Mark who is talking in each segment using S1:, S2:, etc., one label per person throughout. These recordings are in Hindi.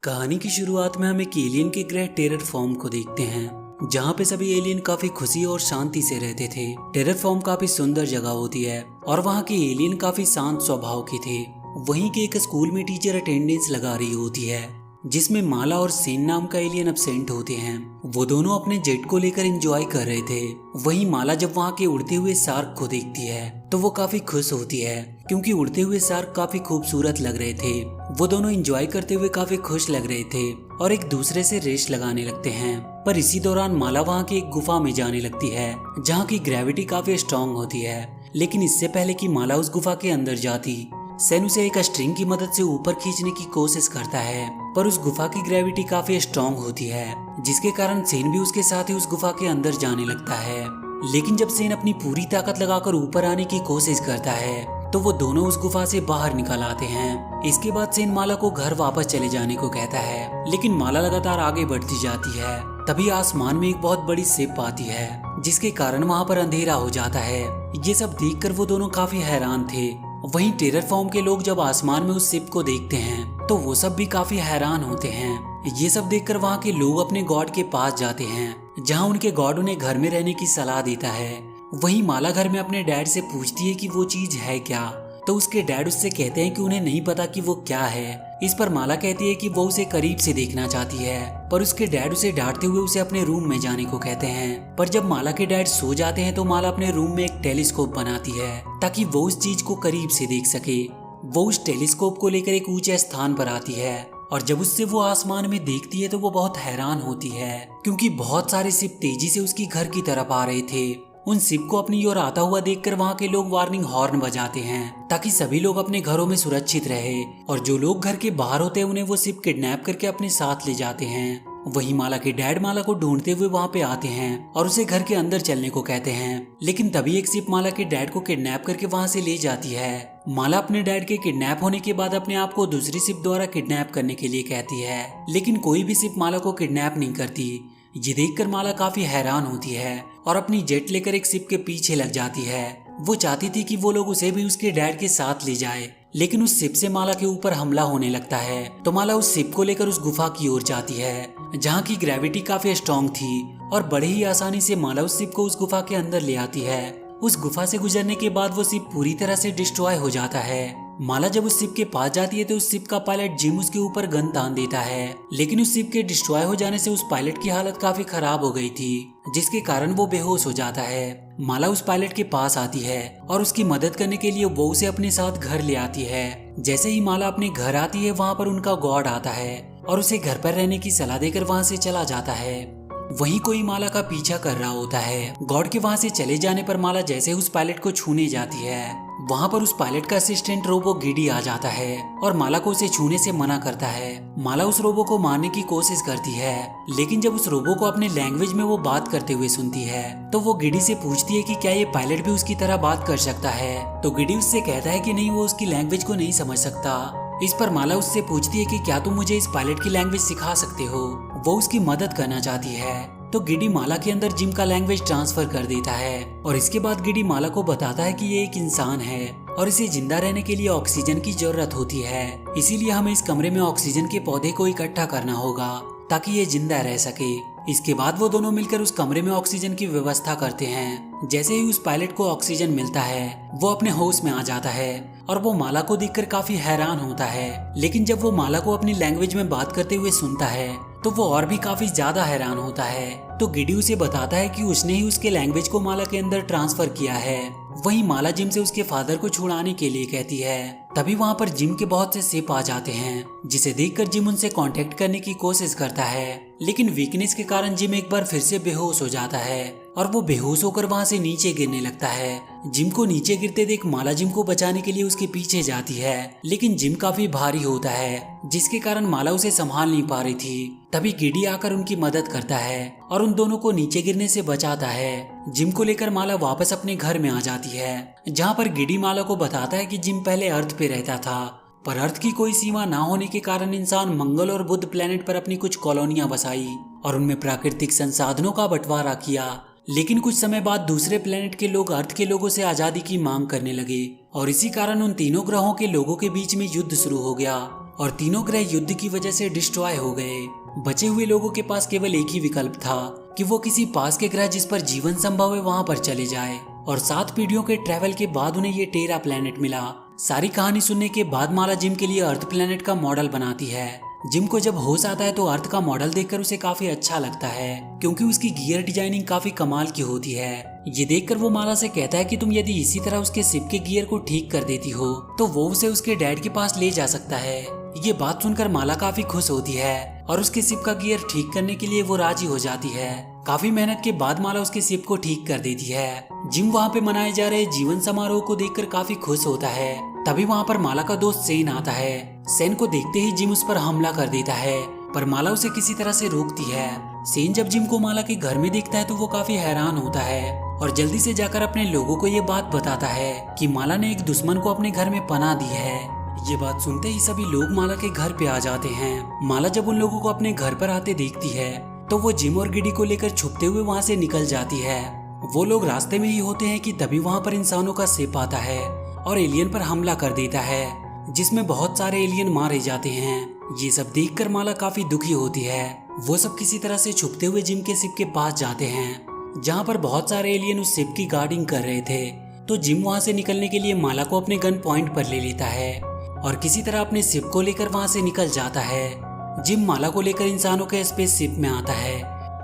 S1: कहानी की शुरुआत में हम एक एलियन के ग्रह टेररफॉर्म को देखते हैं, जहाँ पे सभी एलियन काफी खुशी और शांति से रहते थे। टेररफॉर्म काफी सुंदर जगह होती है और वहाँ के एलियन काफी शांत स्वभाव के थे। वहीं के एक स्कूल में टीचर अटेंडेंस लगा रही होती है, जिसमें माला और सेन नाम का एलियन एब्सेंट होते हैं। वो दोनों अपने जेट को लेकर एंजॉय कर रहे थे। वहीं माला जब वहाँ के उड़ते हुए शार्क को देखती है तो वो काफी खुश होती है, क्योंकि उड़ते हुए शार्क काफी खूबसूरत लग रहे थे। वो दोनों एंजॉय करते हुए काफी खुश लग रहे थे और एक दूसरे से रेस लगाने लगते हैं। पर इसी दौरान माला वहाँ की एक गुफा में जाने लगती है, जहाँ की ग्रेविटी काफी स्ट्रांग होती है। लेकिन इससे पहले कि माला उस गुफा के अंदर जाती, सेन उसे एक स्ट्रिंग की मदद से ऊपर खींचने की कोशिश करता है, पर उस गुफा की ग्रेविटी काफी स्ट्रांग होती है, जिसके कारण सेन भी उसके साथ ही उस गुफा के अंदर जाने लगता है। लेकिन जब सेन अपनी पूरी ताकत लगाकर ऊपर आने की कोशिश करता है तो वो दोनों उस गुफा से बाहर निकल आते हैं। इसके बाद सेन माला को घर वापस चले जाने को कहता है, लेकिन माला लगातार आगे बढ़ती जाती है। तभी आसमान में एक बहुत बड़ी शिप आती है, जिसके कारण वहाँ पर अंधेरा हो जाता है। ये सब देखकर वो दोनों काफी हैरान थे। वहीं टेररफॉर्म के लोग जब आसमान में उस शिप को देखते हैं तो वो सब भी काफी हैरान होते हैं। ये सब देखकर वहाँ के लोग अपने गॉड के पास जाते हैं, जहाँ उनके गॉड उन्हें घर में रहने की सलाह देता है। वहीं माला घर में अपने डैड से पूछती है कि वो चीज है क्या, तो उसके डैड उससे कहते हैं कि उन्हें नहीं पता कि वो क्या है। इस पर माला कहती है कि वो उसे करीब से देखना चाहती है, पर उसके डैड उसे डांटते हुए उसे अपने रूम में जाने को कहते हैं। पर जब माला के डैड सो जाते हैं तो माला अपने रूम में एक टेलीस्कोप बनाती है ताकि वो उस चीज को करीब से देख सके। वो उस टेलीस्कोप को लेकर एक ऊंचे स्थान पर आती है और जब उससे वो आसमान में देखती है तो वो बहुत हैरान होती है, क्योंकि बहुत सारे शिप तेजी से उसकी घर की तरफ आ रहे थे। उन शिप को अपनी ओर आता हुआ देखकर वहाँ के लोग वार्निंग हॉर्न बजाते हैं ताकि सभी लोग अपने घरों में सुरक्षित रहे, और जो लोग घर के बाहर होते हैं उन्हें वो शिप किडनैप करके अपने साथ ले जाते हैं। वहीं माला के डैड माला को ढूंढते हुए वहाँ पे आते हैं और उसे घर के अंदर चलने को कहते हैं। लेकिन तभी एक शिप माला के डैड को किडनैप करके वहाँ से ले जाती है। माला अपने डैड के किडनैप होने के बाद अपने आप को दूसरी शिप द्वारा किडनैप करने के लिए कहती है, लेकिन कोई भी शिप माला को किडनैप नहीं करती। ये देखकर माला काफी हैरान होती है और अपनी जेट लेकर एक शिप के पीछे लग जाती है। वो चाहती थी कि वो लोग उसे भी उसके डैड के साथ ले जाए, लेकिन उस शिप से माला के ऊपर हमला होने लगता है। तो माला उस शिप को लेकर उस गुफा की ओर जाती है, जहाँ की ग्रेविटी काफी स्ट्रांग थी, और बड़े ही आसानी से माला उस शिप को उस गुफा के अंदर ले आती है। उस गुफा से गुजरने के बाद वो शिप पूरी तरह से डिस्ट्रॉय हो जाता है। माला जब उस शिप के पास जाती है तो उस शिप का पायलट जिम उसके ऊपर गन तान देता है, लेकिन उस शिप के डिस्ट्रॉय हो जाने से उस पायलट की हालत काफी खराब हो गई थी, जिसके कारण वो बेहोश हो जाता है। माला उस पायलट के पास आती है और उसकी मदद करने के लिए वो उसे अपने साथ घर ले आती है। जैसे ही माला अपने घर आती है, वहाँ पर उनका गॉड आता है और उसे घर पर रहने की सलाह देकर वहाँ से चला जाता है। वहीं कोई माला का पीछा कर रहा होता है। गॉड के वहाँ से चले जाने पर माला जैसे उस पायलट को छूने जाती है, वहाँ पर उस पायलट का असिस्टेंट रोबो गिडी आ जाता है और माला को उसे छूने से मना करता है। माला उस रोबो को मारने की कोशिश करती है, लेकिन जब उस रोबो को अपने लैंग्वेज में वो बात करते हुए सुनती है तो वो गिडी से पूछती है कि क्या ये पायलट भी उसकी तरह बात कर सकता है। तो गिडी उससे कहता है कि नहीं, वो उसकी लैंग्वेज को नहीं समझ सकता। इस पर माला उससे पूछती है कि क्या तुम मुझे इस पायलट की लैंग्वेज सिखा सकते हो। वो उसकी मदद करना चाहती है, तो गिडी माला के अंदर जिम का लैंग्वेज ट्रांसफर कर देता है, और इसके बाद गिडी माला को बताता है कि ये एक इंसान है और इसे जिंदा रहने के लिए ऑक्सीजन की जरूरत होती है। इसीलिए हमें इस कमरे में ऑक्सीजन के पौधे को इकट्ठा करना होगा ताकि ये जिंदा रह सके। इसके बाद वो दोनों मिलकर उस कमरे में ऑक्सीजन की व्यवस्था करते हैं। जैसे ही उस पायलट को ऑक्सीजन मिलता है, वो अपने होश में आ जाता है और वो माला को देखकर काफी हैरान होता है। लेकिन जब वो माला को अपनी लैंग्वेज में बात करते हुए सुनता है तो वो और भी काफी ज्यादा हैरान होता है। तो गिडी उसे बताता है कि उसने ही उसके लैंग्वेज को माला के अंदर ट्रांसफर किया है। वहीं माला जिम से उसके फादर को छुड़ाने के लिए कहती है। तभी वहाँ पर जिम के बहुत से शिप आ जाते हैं, जिसे देखकर जिम उनसे कांटेक्ट करने की कोशिश करता है, लेकिन वीकनेस के कारण जिम एक बार फिर से बेहोश हो जाता है और वो बेहोश होकर वहाँ से नीचे गिरने लगता है। जिम को नीचे गिरते देख माला जिम को बचाने के लिए उसके पीछे जाती है, लेकिन जिम काफी भारी होता है, जिसके कारण माला उसे संभाल नहीं पा रही थी। तभी गिडी आकर उनकी मदद करता है और उन दोनों को नीचे गिरने से बचाता है। जिम को लेकर माला वापस अपने घर में आ जाती है, जहाँ पर गिडी माला को बताता है कि जिम पहले अर्थ पे रहता था, पर अर्थ की कोई सीमा ना होने के कारण इंसान मंगल और बुध प्लेनेट पर अपनी कुछ कॉलोनियां बसाई और उनमें प्राकृतिक संसाधनों का बंटवारा किया। लेकिन कुछ समय बाद दूसरे प्लेनेट के लोग अर्थ के लोगों से आजादी की मांग करने लगे और इसी कारण उन तीनों ग्रहों के लोगों के बीच में युद्ध शुरू हो गया। और तीनों ग्रह युद्ध की वजह से डिस्ट्रॉय हो गए। बचे हुए लोगों के पास केवल एक ही विकल्प था कि वो किसी पास के ग्रह जिस पर जीवन संभव है वहां पर चले जाए। और 7 पीढ़ियों के ट्रैवल के बाद उन्हें ये टेरा प्लेनेट मिला। सारी कहानी सुनने के बाद माला जिम के लिए अर्थ प्लेनेट का मॉडल बनाती है। जिम को जब होश आता है तो अर्थ का मॉडल देखकर उसे काफी अच्छा लगता है, क्योंकि उसकी गियर डिजाइनिंग काफी कमाल की होती है। ये देखकर वो माला से कहता है कि तुम यदि इसी तरह उसके शिप के गियर को ठीक कर देती हो तो वो उसे उसके डैड के पास ले जा सकता है। ये बात सुनकर माला काफी खुश होती है और उसके शिप का गियर ठीक करने के लिए वो राजी हो जाती है। काफी मेहनत के बाद माला उसके शिप को ठीक कर देती है। जिम वहाँ पे मनाए जा रहे जीवन समारोह को देखकर काफी खुश होता है। तभी वहाँ पर माला का दोस्त सेन आता है। सेन को देखते ही जिम उस पर हमला कर देता है, पर माला उसे किसी तरह से रोकती है। सेन जब जिम को माला के घर में देखता है तो वो काफी हैरान होता है और जल्दी से जाकर अपने लोगों को ये बात बताता है कि माला ने एक दुश्मन को अपने घर में पनाह दी है। ये बात सुनते ही सभी लोग माला के घर पे आ जाते हैं। माला जब उन लोगों को अपने घर पर आते देखती है तो वो जिम और गिडी को लेकर छुपते हुए वहाँ से निकल जाती है। वो लोग रास्ते में ही होते हैं कि तभी वहाँ पर इंसानों का शिप आता है और एलियन पर हमला कर देता है, जिसमें बहुत सारे एलियन मारे जाते हैं। ये सब देखकर माला काफी दुखी होती है। वो सब किसी तरह से छुपते हुए जिम के शिप के पास जाते हैं, जहाँ पर बहुत सारे एलियन उस शिप की गार्डिंग कर रहे थे। तो जिम वहाँ से निकलने के लिए माला को अपने गन पॉइंट पर ले लेता है और किसी तरह अपने शिप को लेकर वहाँ से निकल जाता है। जिम माला को लेकर इंसानों के स्पेस शिप में आता है,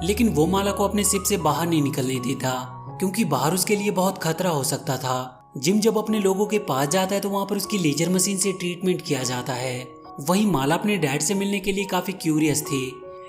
S1: लेकिन वो माला को अपने शिप से बाहर नहीं निकलने देता, क्योंकि बाहर उसके लिए बहुत खतरा हो सकता था। जिम जब अपने लोगों के पास जाता है तो वहाँ पर उसकी लेजर मशीन से ट्रीटमेंट किया जाता है। वहीं माला अपने डैड से मिलने के लिए काफी क्यूरियस थी,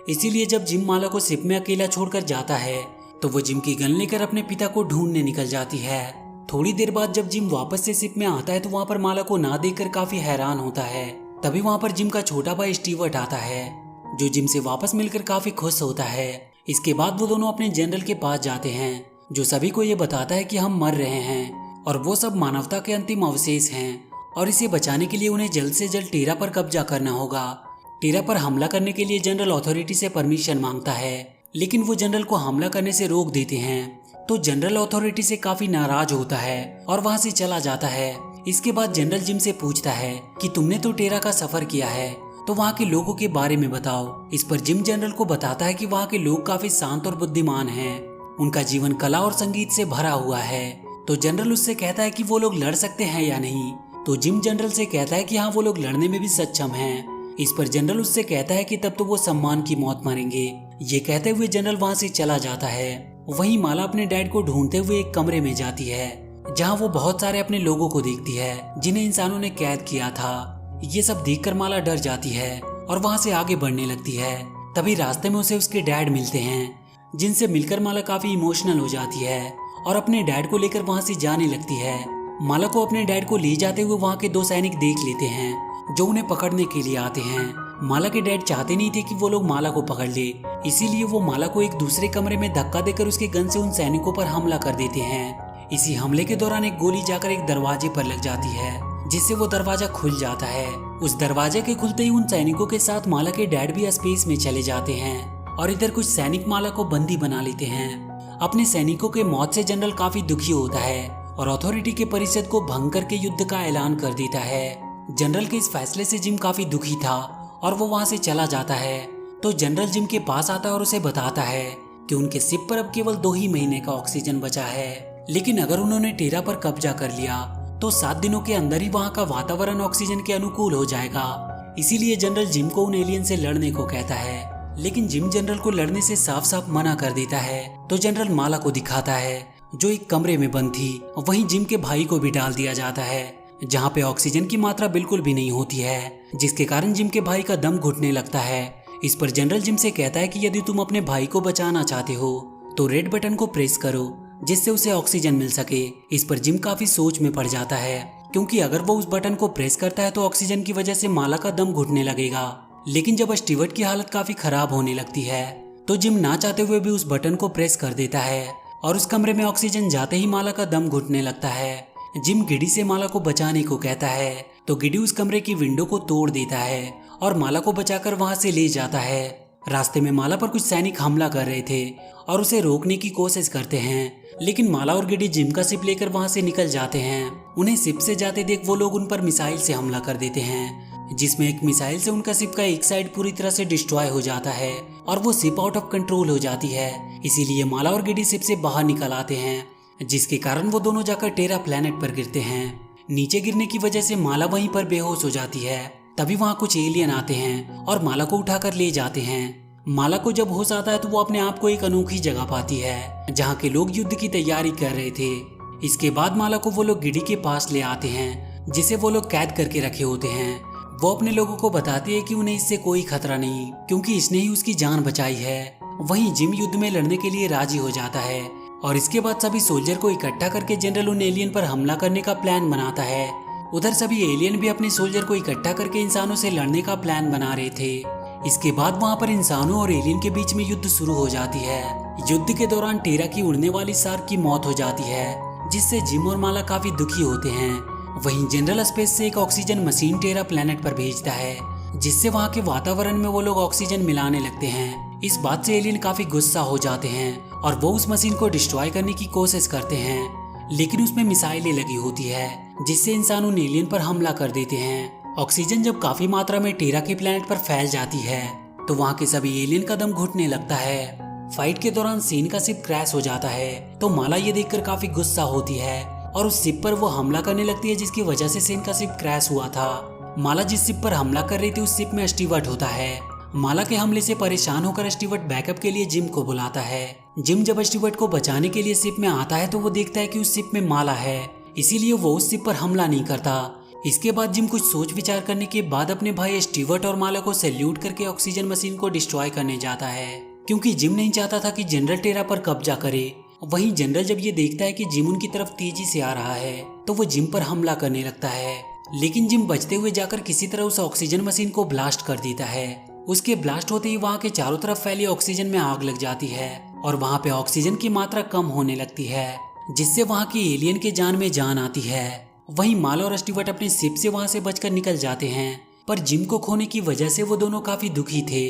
S1: इसीलिए जब जिम माला को शिप में अकेला छोड़कर जाता है तो वो जिम की गन लेकर अपने पिता को ढूंढने निकल जाती है। थोड़ी देर बाद जब जिम वापस से शिप में आता है तो वहाँ पर माला को ना देखकर काफी हैरान होता है। तभी वहाँ पर जिम का छोटा भाई स्टीवर्ट आता है, जो जिम से वापस मिलकर काफी खुश होता है। इसके बाद वो दोनों अपने जनरल के पास जाते हैं, जो सभी को ये बताता है कि हम मर रहे हैं और वो सब मानवता के अंतिम अवशेष हैं और इसे बचाने के लिए उन्हें जल्द से जल्द टेरा पर कब्जा करना होगा। टेरा पर हमला करने के लिए जनरल अथॉरिटी से परमिशन मांगता है, लेकिन वो जनरल को हमला करने से रोक देते हैं। तो जनरल अथॉरिटी से काफी नाराज होता है और वहाँ से चला जाता है। इसके बाद जनरल जिम से पूछता है कि तुमने तो टेरा का सफर किया है, तो वहाँ के लोगों के बारे में बताओ। इस पर जिम जनरल को बताता है कि वहाँ के लोग काफी शांत और बुद्धिमान हैं। उनका जीवन कला और संगीत से भरा हुआ है। तो जनरल उससे कहता है कि वो लोग लड़ सकते हैं या नहीं। तो जिम जनरल से कहता है कि हाँ, वो लोग लड़ने में भी सक्षम हैं। इस पर जनरल उससे कहता है कि तब तो वो सम्मान की मौत मरेंगे। ये कहते हुए जनरल वहाँ से चला जाता है। वहीं माला अपने डैड को ढूंढते हुए एक कमरे में जाती है, जहाँ वो बहुत सारे अपने लोगों को देखती है जिन्हें इंसानों ने कैद किया था। ये सब देखकर माला डर जाती है और वहाँ से आगे बढ़ने लगती है। तभी रास्ते में उसे उसके डैड मिलते हैं, जिनसे मिलकर माला काफी इमोशनल हो जाती है और अपने डैड को लेकर वहाँ से जाने लगती है। माला को अपने डैड को ले जाते हुए वहाँ के 2 सैनिक देख लेते हैं, जो उन्हें पकड़ने के लिए आते हैं। माला के डैड चाहते नहीं थे कि वो लोग माला को पकड़ ले, इसीलिए वो माला को एक दूसरे कमरे में धक्का देकर उसके गन से उन सैनिकों पर हमला कर देते हैं। इसी हमले के दौरान एक गोली जाकर एक दरवाजे पर लग जाती है, जिससे वो दरवाजा खुल जाता है। उस दरवाजे के खुलते ही उन सैनिकों के साथ माला के डैड भी स्पेस में चले जाते हैं और इधर कुछ सैनिक माला को बंदी बना लेते हैं। अपने सैनिकों के मौत से जनरल काफी दुखी होता है और अथॉरिटी के परिषद को भंग करके युद्ध का ऐलान कर देता है। जनरल के इस फैसले से जिम काफी दुखी था और वो वहाँ से चला जाता है। तो जनरल जिम के पास आता है और उसे बताता है कि उनके शिप पर अब केवल 2 ही महीने का ऑक्सीजन बचा है, लेकिन अगर उन्होंने टेरा पर कब्जा कर लिया तो 7 दिनों के अंदर ही वहाँ का वातावरण ऑक्सीजन के अनुकूल हो जाएगा। इसीलिए जनरल जिम को उन एलियन से लड़ने को कहता है, लेकिन जिम जनरल को लड़ने से साफ साफ मना कर देता है। तो जनरल माला को दिखाता है, जो एक कमरे में बंद थी। वहीं जिम के भाई को भी डाल दिया जाता है, जहाँ पे ऑक्सीजन की मात्रा बिल्कुल भी नहीं होती है, जिसके कारण जिम के भाई का दम घुटने लगता है। इस पर जनरल जिम से कहता है कि यदि तुम अपने भाई को बचाना चाहते हो तो रेड बटन को प्रेस करो, जिससे उसे ऑक्सीजन मिल सके। इस पर जिम काफी सोच में पड़ जाता है, क्योंकि अगर वो उस बटन को प्रेस करता है तो ऑक्सीजन की वजह से माला का दम घुटने लगेगा। लेकिन जब स्टीवर्ट की हालत काफी खराब होने लगती है तो जिम ना चाहते हुए भी उस बटन को प्रेस कर देता है और उस कमरे में ऑक्सीजन जाते ही माला का दम घुटने लगता है। जिम गिडी से माला को बचाने को कहता है, तो गिडी उस कमरे की विंडो को तोड़ देता है और माला को बचाकर वहां से ले जाता है। रास्ते में माला पर कुछ सैनिक हमला कर रहे थे और उसे रोकने की कोशिश करते हैं, लेकिन माला और गिडी जिम का शिप लेकर वहां से निकल जाते हैं। उन्हें शिप से जाते देख वो लोग उन पर मिसाइल से हमला कर देते हैं, जिसमें एक मिसाइल से उनका शिप का एक साइड पूरी तरह से डिस्ट्रॉय हो जाता है और वो शिप आउट ऑफ कंट्रोल हो जाती है। इसीलिए माला और गिडी शिप से बाहर निकल आते हैं, जिसके कारण वो दोनों जाकर टेरा प्लेनेट पर गिरते हैं। नीचे गिरने की वजह से माला वहीं पर बेहोश हो जाती है। तभी वहाँ कुछ एलियन आते हैं और माला को उठाकर ले जाते हैं। माला को जब होश आता है तो वो अपने आप को एक अनोखी जगह पाती है जहाँ के लोग युद्ध की तैयारी कर रहे थे। इसके बाद माला को वो लोग गिडी के पास ले आते हैं, जिसे वो लोग कैद करके रखे होते हैं। वो अपने लोगों को बताती है कि उन्हें इससे कोई खतरा नहीं, क्योंकि इसने ही उसकी जान बचाई है। वहीं जिम युद्ध में लड़ने के लिए राजी हो जाता है और इसके बाद सभी सोल्जर को इकट्ठा करके जनरल उन एलियन पर हमला करने का प्लान बनाता है। उधर सभी एलियन भी अपने सोल्जर को इकट्ठा करके इंसानों से लड़ने का प्लान बना रहे थे। इसके बाद वहाँ पर इंसानों और एलियन के बीच में युद्ध शुरू हो जाती है। युद्ध के दौरान टेरा की उड़ने वाली शार्क की मौत हो जाती है, जिससे जिम और माला काफी दुखी होते हैं। वहीं जनरल स्पेस से एक ऑक्सीजन मशीन टेरा प्लेनेट पर भेजता है, जिससे वहाँ के वातावरण में वो लोग ऑक्सीजन मिलाने लगते हैं। इस बात से एलियन काफी गुस्सा हो जाते हैं और वो उस मशीन को डिस्ट्रॉय करने की कोशिश करते हैं, लेकिन उसमें मिसाइलें लगी होती है, जिससे इंसान उन एलियन पर हमला कर देते हैं। ऑक्सीजन जब काफी मात्रा में टेरा के प्लेनेट पर फैल जाती है तो वहाँ के सभी एलियन का दम घुटने लगता है। फाइट के दौरान सीन का शिप क्रैश हो जाता है तो माला ये देखकर काफी गुस्सा होती है और उस शिप पर वो हमला करने लगती है, जिसकी वजह से सीन का शिप क्रैश हुआ था। माला जिस शिप पर हमला कर रही थी उस शिप में स्टीवर्ट होता है। माला के हमले से परेशान होकर स्टीवर्ट बैकअप के लिए जिम को बुलाता है। जिम जब स्टीवर्ट को बचाने के लिए शिप में आता है तो वो देखता है कि उस शिप में माला है, इसीलिए वो उस शिप पर हमला नहीं करता। इसके बाद जिम कुछ सोच विचार करने के बाद अपने भाई स्टीवर्ट और माला को सैल्यूट करके ऑक्सीजन मशीन को डिस्ट्रॉय करने जाता है, क्योंकि जिम नहीं चाहता था कि जनरल टेरा पर कब्जा करे। वहीं जनरल जब ये देखता है कि जिम उनकी तरफ तेजी से आ रहा है तो वो जिम पर हमला करने लगता है, लेकिन जिम बचते हुए जाकर किसी तरह उस ऑक्सीजन मशीन को ब्लास्ट कर देता है। उसके ब्लास्ट होते ही वहाँ के चारों तरफ फैली ऑक्सीजन में आग लग जाती है और वहाँ पे ऑक्सीजन की मात्रा कम होने लगती है, जिससे वहाँ की एलियन के जान में जान आती है। वहीं माला और स्टीवर्ट अपने शिप से वहाँ से बचकर निकल जाते हैं, पर जिम को खोने की वजह से वो दोनों काफी दुखी थे।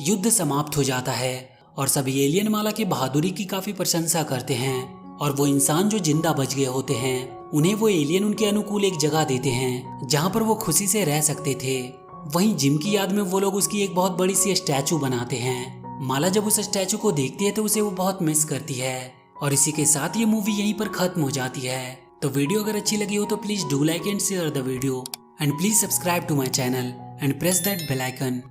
S1: युद्ध समाप्त हो जाता है और सभी एलियन माला की बहादुरी की काफी प्रशंसा करते हैं और वो इंसान जो जिंदा बच गए होते हैं उन्हें वो एलियन उनके अनुकूल एक जगह देते हैं जहाँ पर वो खुशी से रह सकते थे। वहीं जिम की याद में वो लोग उसकी एक बहुत बड़ी सी स्टैचू बनाते हैं। माला जब उस स्टैचू को देखती है तो उसे वो बहुत मिस करती है और इसी के साथ ये मूवी यहीं पर खत्म हो जाती है। तो वीडियो अगर अच्छी लगी हो तो please do like and share the video and please subscribe to my channel and press that bell icon.